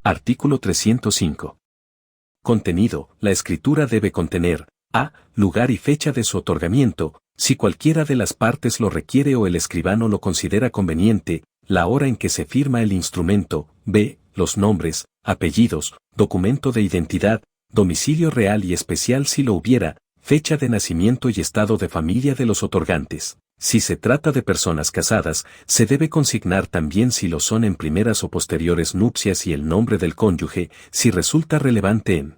Artículo 305. Contenido. La escritura debe contener a. Lugar y fecha de su otorgamiento, si cualquiera de las partes lo requiere o el escribano lo considera conveniente, la hora en que se firma el instrumento, b. Los nombres, apellidos, documento de identidad, domicilio real y especial si lo hubiera, fecha de nacimiento y estado de familia de los otorgantes. Si se trata de personas casadas, se debe consignar también si lo son en primeras o posteriores nupcias y el nombre del cónyuge, si resulta relevante en.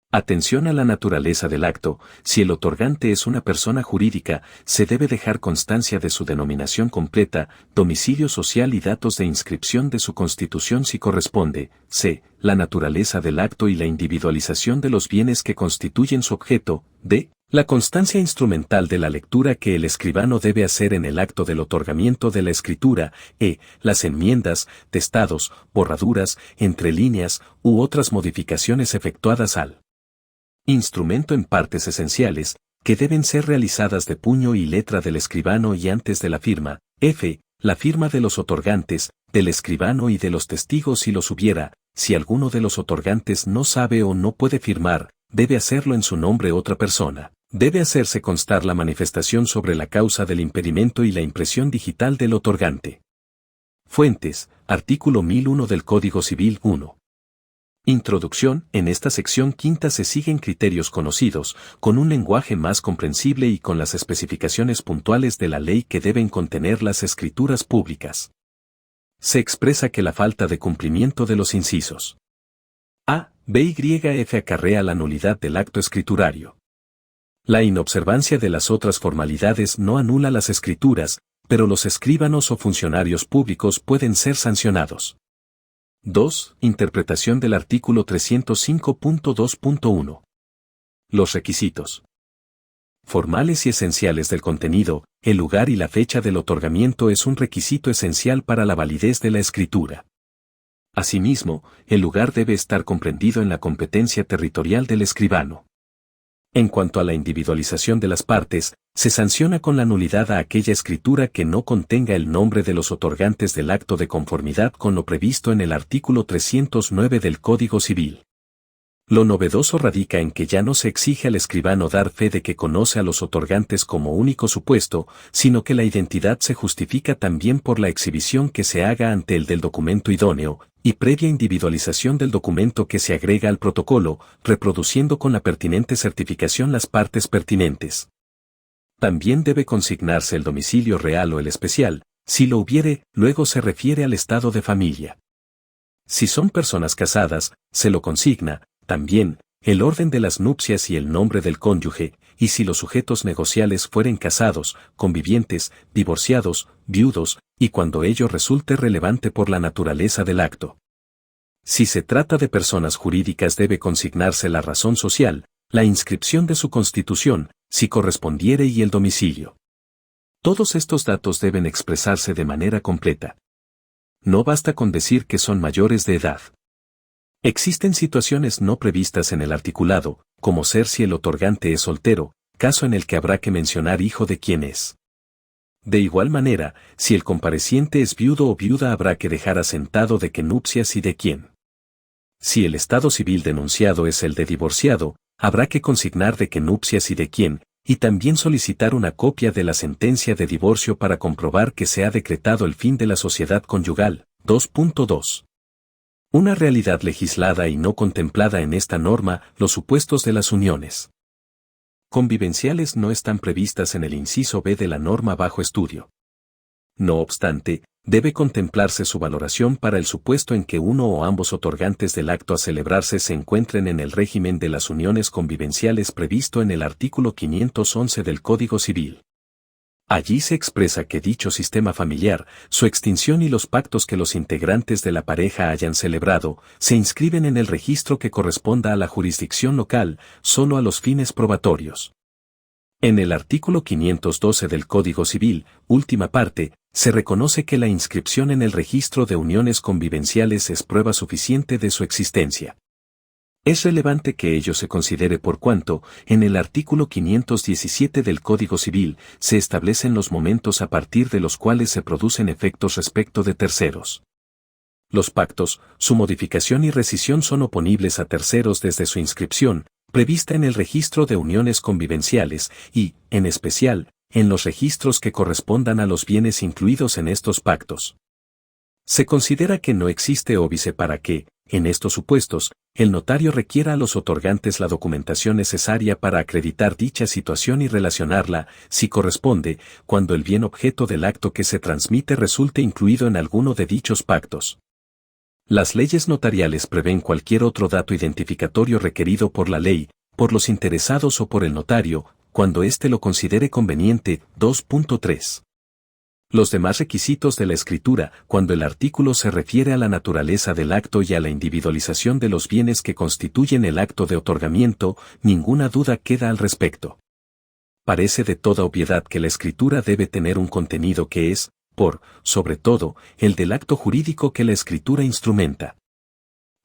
Atención a la naturaleza del acto. Si el otorgante es una persona jurídica, se debe dejar constancia de su denominación completa, domicilio social y datos de inscripción de su constitución si corresponde. C. La naturaleza del acto y la individualización de los bienes que constituyen su objeto. D. La constancia instrumental de la lectura que el escribano debe hacer en el acto del otorgamiento de la escritura. E. Las enmiendas, testados, borraduras, entre líneas, u otras modificaciones efectuadas al instrumento en partes esenciales, que deben ser realizadas de puño y letra del escribano y antes de la firma. F. La firma de los otorgantes, del escribano y de los testigos si los hubiera. Si alguno de los otorgantes no sabe o no puede firmar, debe hacerlo en su nombre otra persona. Debe hacerse constar la manifestación sobre la causa del impedimento y la impresión digital del otorgante. Fuentes. Artículo 1001 del Código Civil 1. Introducción. En esta sección quinta se siguen criterios conocidos, con un lenguaje más comprensible y con las especificaciones puntuales de la ley que deben contener las escrituras públicas. Se expresa que la falta de cumplimiento de los incisos A, B y F acarrea la nulidad del acto escriturario. La inobservancia de las otras formalidades no anula las escrituras, pero los escribanos o funcionarios públicos pueden ser sancionados. 2. Interpretación del artículo 305.2.1. Los requisitos formales y esenciales del contenido. El lugar y la fecha del otorgamiento es un requisito esencial para la validez de la escritura. Asimismo, el lugar debe estar comprendido en la competencia territorial del escribano. En cuanto a la individualización de las partes, se sanciona con la nulidad a aquella escritura que no contenga el nombre de los otorgantes del acto de conformidad con lo previsto en el artículo 309 del Código Civil. Lo novedoso radica en que ya no se exige al escribano dar fe de que conoce a los otorgantes como único supuesto, sino que la identidad se justifica también por la exhibición que se haga ante el del documento idóneo, y previa individualización del documento que se agrega al protocolo, reproduciendo con la pertinente certificación las partes pertinentes. También debe consignarse el domicilio real o el especial, si lo hubiere, luego se refiere al estado de familia. Si son personas casadas, se lo consigna, también, el orden de las nupcias y el nombre del cónyuge, y si los sujetos negociales fueren casados, convivientes, divorciados, viudos, y cuando ello resulte relevante por la naturaleza del acto. Si se trata de personas jurídicas debe consignarse la razón social, la inscripción de su constitución, si correspondiere y el domicilio. Todos estos datos deben expresarse de manera completa. No basta con decir que son mayores de edad. Existen situaciones no previstas en el articulado, como ser si el otorgante es soltero, caso en el que habrá que mencionar hijo de quién es. De igual manera, si el compareciente es viudo o viuda habrá que dejar asentado de qué nupcias y de quién. Si el estado civil denunciado es el de divorciado, habrá que consignar de qué nupcias y de quién, y también solicitar una copia de la sentencia de divorcio para comprobar que se ha decretado el fin de la sociedad conyugal. 2.2. Una realidad legislada y no contemplada en esta norma, los supuestos de las uniones convivenciales no están previstas en el inciso B de la norma bajo estudio. No obstante, debe contemplarse su valoración para el supuesto en que uno o ambos otorgantes del acto a celebrarse se encuentren en el régimen de las uniones convivenciales previsto en el artículo 511 del Código Civil. Allí se expresa que dicho sistema familiar, su extinción y los pactos que los integrantes de la pareja hayan celebrado, se inscriben en el registro que corresponda a la jurisdicción local, solo a los fines probatorios. En el artículo 512 del Código Civil, última parte, se reconoce que la inscripción en el registro de uniones convivenciales es prueba suficiente de su existencia. Es relevante que ello se considere por cuanto, en el artículo 517 del Código Civil, se establecen los momentos a partir de los cuales se producen efectos respecto de terceros. Los pactos, su modificación y rescisión son oponibles a terceros desde su inscripción, prevista en el registro de uniones convivenciales y, en especial, en los registros que correspondan a los bienes incluidos en estos pactos. Se considera que no existe óbice para que, en estos supuestos, el notario requiera a los otorgantes la documentación necesaria para acreditar dicha situación y relacionarla, si corresponde, cuando el bien objeto del acto que se transmite resulte incluido en alguno de dichos pactos. Las leyes notariales prevén cualquier otro dato identificatorio requerido por la ley, por los interesados o por el notario, cuando éste lo considere conveniente. 2.3. Los demás requisitos de la escritura, cuando el artículo se refiere a la naturaleza del acto y a la individualización de los bienes que constituyen el acto de otorgamiento, ninguna duda queda al respecto. Parece de toda obviedad que la escritura debe tener un contenido que es, sobre todo, el del acto jurídico que la escritura instrumenta.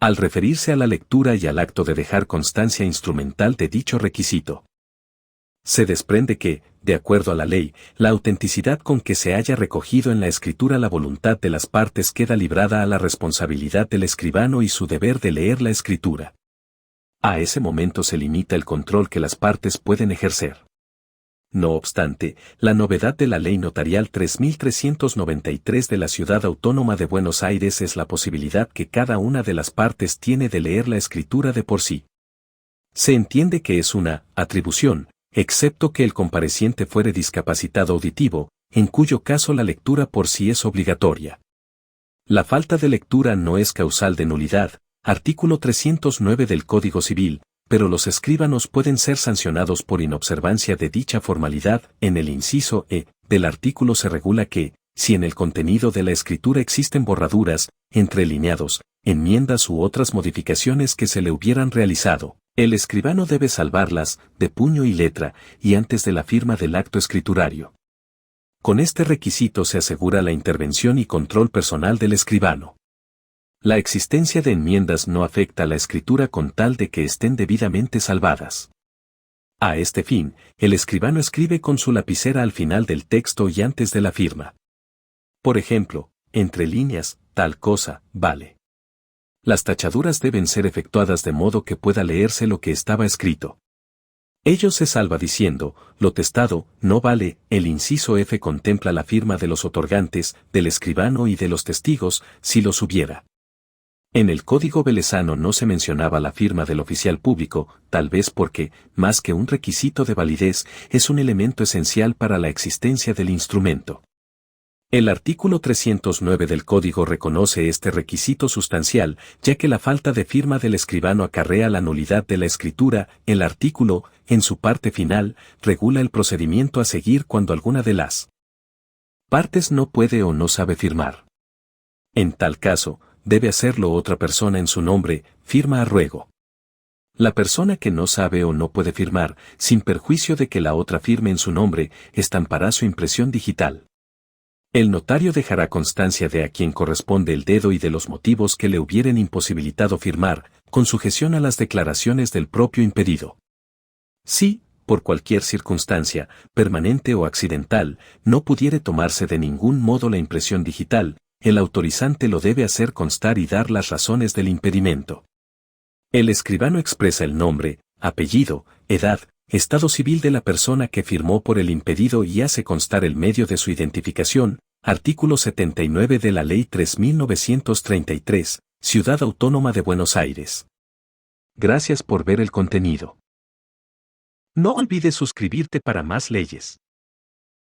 Al referirse a la lectura y al acto de dejar constancia instrumental de dicho requisito, se desprende que, de acuerdo a la ley, la autenticidad con que se haya recogido en la escritura la voluntad de las partes queda librada a la responsabilidad del escribano y su deber de leer la escritura. A ese momento se limita el control que las partes pueden ejercer. No obstante, la novedad de la Ley Notarial 3393 de la Ciudad Autónoma de Buenos Aires es la posibilidad que cada una de las partes tiene de leer la escritura de por sí. Se entiende que es una atribución, excepto que el compareciente fuere discapacitado auditivo, en cuyo caso la lectura por sí es obligatoria. La falta de lectura no es causal de nulidad, artículo 309 del Código Civil, pero los escribanos pueden ser sancionados por inobservancia de dicha formalidad. En el inciso E del artículo se regula que, si en el contenido de la escritura existen borraduras, entrelineados, enmiendas u otras modificaciones que se le hubieran realizado, el escribano debe salvarlas, de puño y letra, y antes de la firma del acto escriturario. Con este requisito se asegura la intervención y control personal del escribano. La existencia de enmiendas no afecta a la escritura con tal de que estén debidamente salvadas. A este fin, el escribano escribe con su lapicera al final del texto y antes de la firma. Por ejemplo, entre líneas, tal cosa, vale. Las tachaduras deben ser efectuadas de modo que pueda leerse lo que estaba escrito. Ello se salva diciendo, lo testado, no vale. El inciso F contempla la firma de los otorgantes, del escribano y de los testigos, si los hubiera. En el Código Velezano no se mencionaba la firma del oficial público, tal vez porque, más que un requisito de validez, es un elemento esencial para la existencia del instrumento. El artículo 309 del Código reconoce este requisito sustancial, ya que la falta de firma del escribano acarrea la nulidad de la escritura. El artículo, en su parte final, regula el procedimiento a seguir cuando alguna de las partes no puede o no sabe firmar. En tal caso, debe hacerlo otra persona en su nombre, firma a ruego. La persona que no sabe o no puede firmar, sin perjuicio de que la otra firme en su nombre, estampará su impresión digital. El notario dejará constancia de a quien corresponde el dedo y de los motivos que le hubieren imposibilitado firmar, con sujeción a las declaraciones del propio impedido. Si, por cualquier circunstancia, permanente o accidental, no pudiere tomarse de ningún modo la impresión digital, el autorizante lo debe hacer constar y dar las razones del impedimento. El escribano expresa el nombre, apellido, edad, estado civil de la persona que firmó por el impedido y hace constar el medio de su identificación. Artículo 79 de la Ley 3933, Ciudad Autónoma de Buenos Aires. Gracias por ver el contenido. No olvides suscribirte para más leyes.